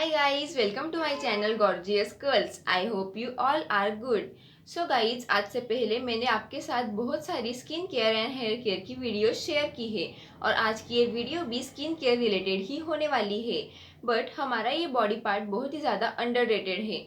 Hi guys, welcome to my channel Gorgeous Girls. I hope you all are good. So guys, आज से पहले मैंने आपके साथ बहुत सारी skin care and hair care की वीडियो शेयर की है और आज की ये वीडियो भी स्किन केयर रिलेटेड ही होने वाली है। बट हमारा ये बॉडी पार्ट बहुत ही ज़्यादा अंडररेटेड है।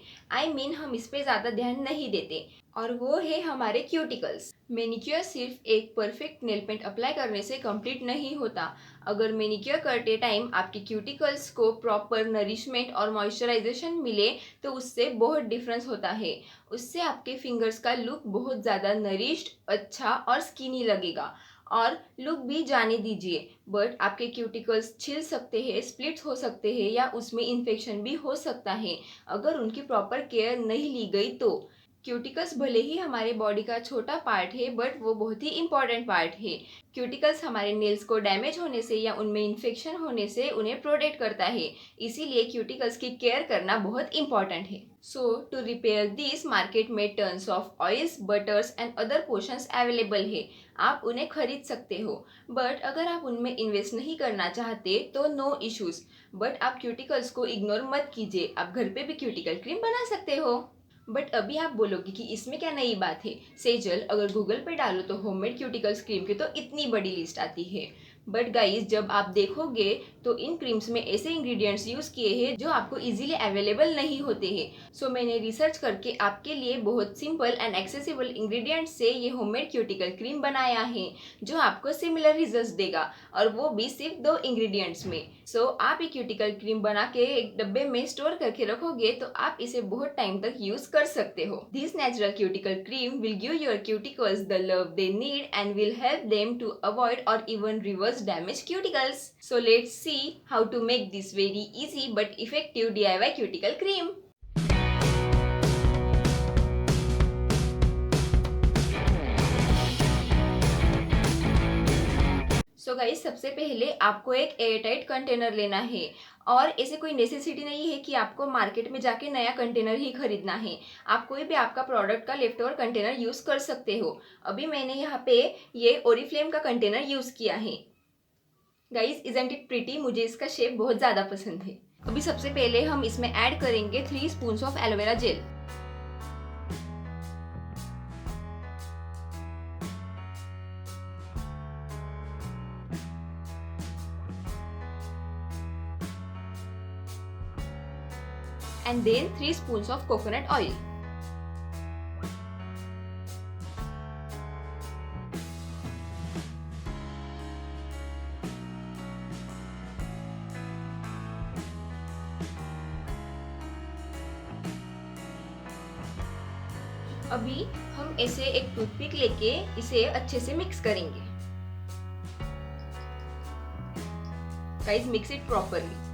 हम इस पे ज़्यादा ध्यान नहीं देते और वो है हमारे क्यूटिकल्स। मैनिक्योर सिर्फ एक परफेक्ट नेल पेंट अप्लाई करने से कंप्लीट नहीं होता। अगर मैनिक्योर करते टाइम आपके क्यूटिकल्स को प्रॉपर नरिशमेंट और मॉइस्चराइजेशन मिले तो उससे बहुत डिफरेंस होता है। उससे आपके फिंगर्स का लुक बहुत ज़्यादा नरिश्ड, अच्छा और स्किनी लगेगा और लुक भी जाने दीजिए। बट आपके क्यूटिकल्स छिल सकते हैं, स्प्लिट्स हो सकते हैं या उसमें इन्फेक्शन भी हो सकता है अगर उनकी प्रॉपर केयर नहीं ली गई तो। क्यूटिकल्स भले ही हमारे बॉडी का छोटा पार्ट है बट वो बहुत ही इंपॉर्टेंट पार्ट है। क्यूटिकल्स हमारे नेल्स को डैमेज होने से या उनमें इन्फेक्शन होने से उन्हें प्रोटेक्ट करता है। इसीलिए क्यूटिकल्स की केयर करना बहुत इंपॉर्टेंट है। सो टू रिपेयर दिस, मार्केट में tons of oils, buttress and other potions available है। आप उन्हें खरीद सकते हो। बट अगर आप उनमें इन्वेस्ट नहीं करना चाहते तो नो इश्यूज। बट आप क्यूटिकल्स को इग्नोर मत कीजिए, आप घर पे भी क्यूटिकल क्रीम बना सकते हो। बट अभी आप बोलोगे कि इसमें क्या नई बात है। सेजल, अगर गूगल पे डालो तो होममेड क्यूटिकल्स क्रीम की तो इतनी बड़ी लिस्ट आती है। बट गाइस, जब आप देखोगे तो इन क्रीम्स में ऐसे इंग्रेडिएंट्स यूज किए हैं जो आपको इजीली अवेलेबल नहीं होते हैं। सो मैंने रिसर्च करके आपके लिए बहुत सिंपल एंड एक्सेसिबल इंग्रेडिएंट्स से ये होममेड क्यूटिकल क्रीम बनाया है जो आपको सिमिलर रिजल्ट्स देगा और वो भी सिर्फ 2 इंग्रेडिएंट्स में। सो आप ये क्यूटिकल क्रीम बना के एक डब्बे में स्टोर करके रखोगे तो आप इसे बहुत टाइम तक यूज कर सकते हो। This natural cuticle cream will give your cuticles the love they need and will help them to avoid और even reverse damage cuticles. So let's see how to make this very easy but effective DIY cuticle cream. So guys, सबसे पहले आपको एक airtight container लेना है और ऐसे कोई नेसेसिटी नहीं है कि आपको मार्केट में जाके नया कंटेनर ही खरीदना है। आप कोई भी आपका प्रोडक्ट का लेफ्ट ओवर कंटेनर यूज कर सकते हो। अभी मैंने यहाँ पे ये ओरिफ्लेम का कंटेनर यूज किया है। Guys, isn't it pretty? मुझे इसका शेप बहुत ज़्यादा पसंद है। अभी सबसे पहले हम इसमें ऐड करेंगे 3 spoon of aloe vera gel. And then 3 spoon of coconut oil. अभी हम ऐसे एक टूथपिक लेके इसे अच्छे से मिक्स करेंगे। Guys, mix it properly.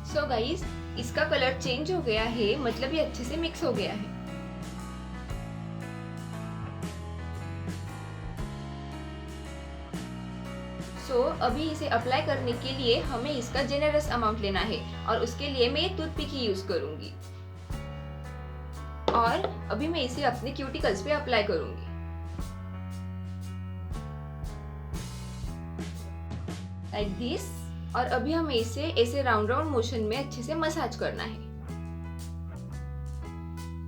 So guys, इसका कलर चेंज हो गया है, मतलब ये अच्छे से मिक्स हो गया है। सो अभी इसे अप्लाई करने के लिए हमें इसका जेनरस अमाउंट लेना है और उसके लिए मैं ये टूथपिक ही यूज करूंगी और अभी मैं इसे अपने क्यूटिकल्स पे अप्लाई करूंगी। Like this. और अभी हमें इसे ऐसे राउंड राउंड मोशन में अच्छे से मसाज करना है।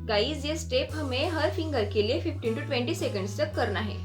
गाइस, ये स्टेप हमें हर फिंगर के लिए 15 to 20 सेकंड्स तक करना है।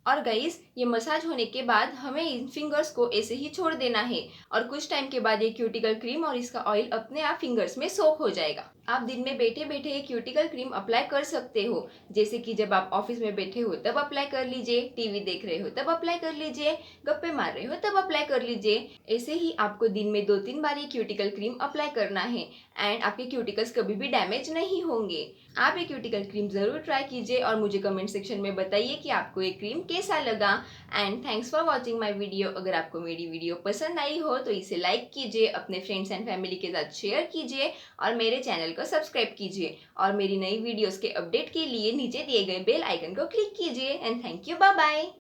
और गाइस, ये मसाज होने के बाद हमें इन फिंगर्स को ऐसे ही छोड़ देना है और कुछ टाइम के बाद ये क्यूटिकल क्रीम और इसका ऑयल अपने आप फिंगर्स में सोक हो जाएगा। आप दिन में बैठे बैठे ये क्यूटिकल क्रीम अप्लाई कर सकते हो, जैसे कि जब आप ऑफिस में बैठे हो तब अप्लाई कर लीजिए, टीवी देख रहे हो तब अप्लाई कर लीजिए, गप्पे मार रहे हो तब अप्लाई कर लीजिए। ऐसे ही आपको दिन में 2-3 बार ये क्यूटिकल क्रीम अप्लाई करना है एंड आपके क्यूटिकल्स कभी भी डैमेज नहीं होंगे। आप ये क्यूटिकल क्रीम जरूर ट्राई कीजिए और मुझे कमेंट सेक्शन में बताइए कि आपको ये क्रीम कैसा लगा। And thanks for watching my video. अगर आपको मेरी वीडियो पसंद आई हो तो इसे लाइक कीजिए, अपने फ्रेंड्स एंड फैमिली के साथ शेयर कीजिए और मेरे चैनल को सब्सक्राइब कीजिए और मेरी नई वीडियोस के अपडेट के लिए नीचे दिए गए बेल आइकन को क्लिक कीजिए। And thank you, bye bye.